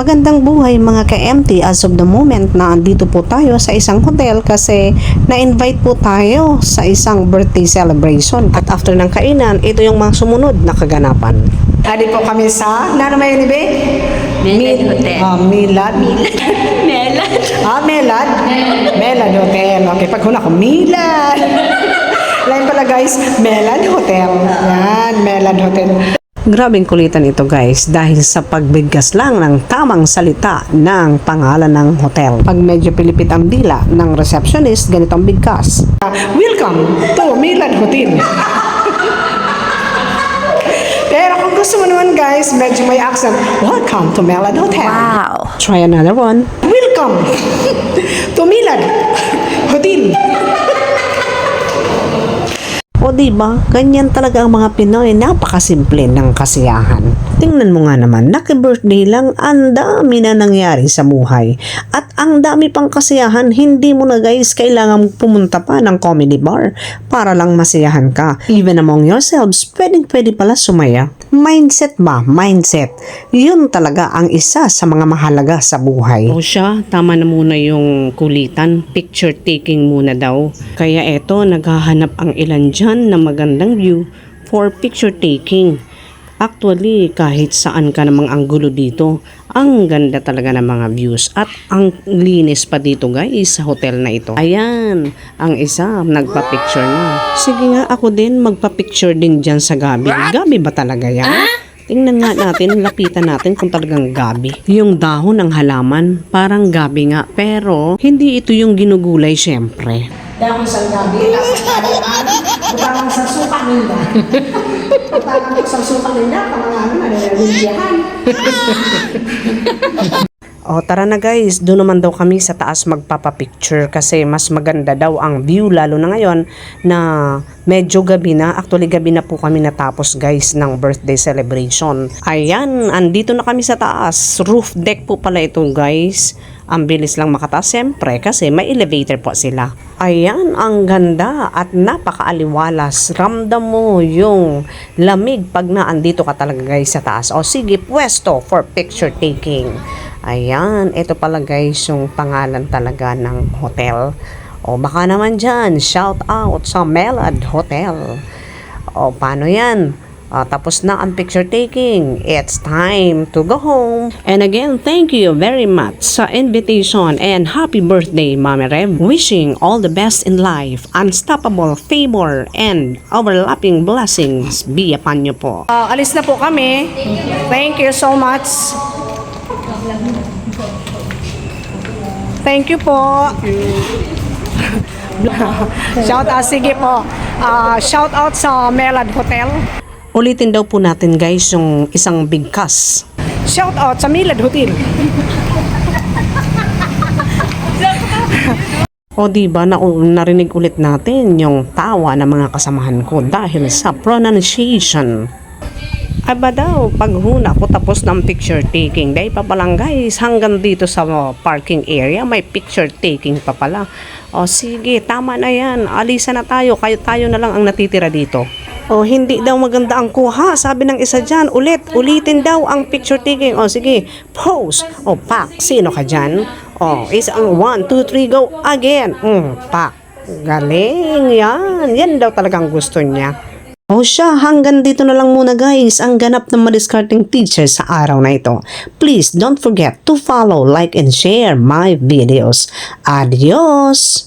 Magandang buhay mga ka-MT, as of the moment na andito po tayo sa isang hotel kasi na-invite po tayo sa isang birthday celebration. At after ng kainan, ito yung mga sumunod na kaganapan. Adi po kami sa, ano naman yun, Ibe? Melad Hotel. Milad? Melad. Melad? Melad Hotel. Okay, pag huna ko, Milad. Lain pala guys, Melad Hotel. Yan, Melad Hotel. Grabing kulitan ito guys dahil sa pagbigkas lang ng tamang salita ng pangalan ng hotel. Pag medyo pilipit ang dila ng receptionist, ganito ang bigkas. Welcome to Melad Hotel. Pero kung gusto mo naman guys, medyo may accent, welcome to Melad Hotel. Wow. Try another one. Welcome to Melad Hotel. O diba, ganyan talaga ang mga Pinoy, napakasimple ng kasiyahan. Tingnan mo nga naman, naki-birthday lang, ang dami na nangyari sa buhay. At ang dami pang kasiyahan, hindi mo na guys kailangan pumunta pa ng comedy bar para lang masiyahan ka. Even among yourselves, pwede pala sumaya. Mindset ba? Mindset. Yun talaga ang isa sa mga mahalaga sa buhay. O siya, tama na muna yung kulitan. Picture taking muna daw. Kaya eto, naghahanap ang ilan dyan na magandang view for picture taking. Actually, kahit saan ka namang anggulo dito, ang ganda talaga ng mga views. At ang linis pa dito guys sa hotel na ito. Ayan, ang isa nagpa-picture na. Sige nga, ako din magpa-picture din dyan sa gabi. Gabi ba talaga yan? Tingnan nga natin, lapitan natin kung talagang gabi. Yung dahon ng halaman, parang gabi nga. Pero, hindi ito yung ginugulay syempre. Dahon sa gabi, butangan sa suka nila. Butangan sa suka nila, pangalan, nalilyahan. O tara na guys, doon naman daw kami sa taas magpapapicture kasi mas maganda daw ang view lalo na ngayon na medyo gabi na. Actually gabi na po kami natapos guys ng birthday celebration. Ayan, andito na kami sa taas. Roof deck po pala ito guys. Ang bilis lang makataas siyempre kasi may elevator po sila. Ayan, ang ganda at napakaaliwalas. Ramdam mo yung lamig pag naandito ka talaga guys sa taas. O sige, pwesto for picture taking. Ayan, ito pala guys yung pangalan talaga ng hotel. O baka naman dyan, shout out sa Melad Hotel. O paano yan? Tapos na ang picture taking. It's time to go home. And again, thank you very much sa invitation and happy birthday, Mami Rev. Wishing all the best in life, unstoppable favor, and overlapping blessings be upon you po. Alis na po kami. Thank you so much. Thank you po. Shout out, sige po. Shout out sa Melad Hotel. Ulitin daw po natin guys yung isang bigkas. Shout out sa Melad Hotel. O diba, narinig ulit natin yung tawa ng mga kasamahan ko dahil sa pronunciation. Aba daw, paghuna ko tapos ng picture taking. Dahil pa palang guys, hanggang dito sa parking area, may picture taking pa pala. O sige, tama na yan. Alisa na tayo, tayo na lang ang natitira dito. O hindi daw maganda ang kuha, sabi ng isa dyan. Ulitin daw ang picture taking. O sige, pose. O pak, sino ka dyan? O isang 1, 2, 3, go again. Pak. Galing, yan. Yan daw talagang gusto niya. O siya, hanggang dito na lang muna guys ang ganap ng madiscarding teacher sa araw na ito. Please don't forget to follow, like, and share my videos. Adios!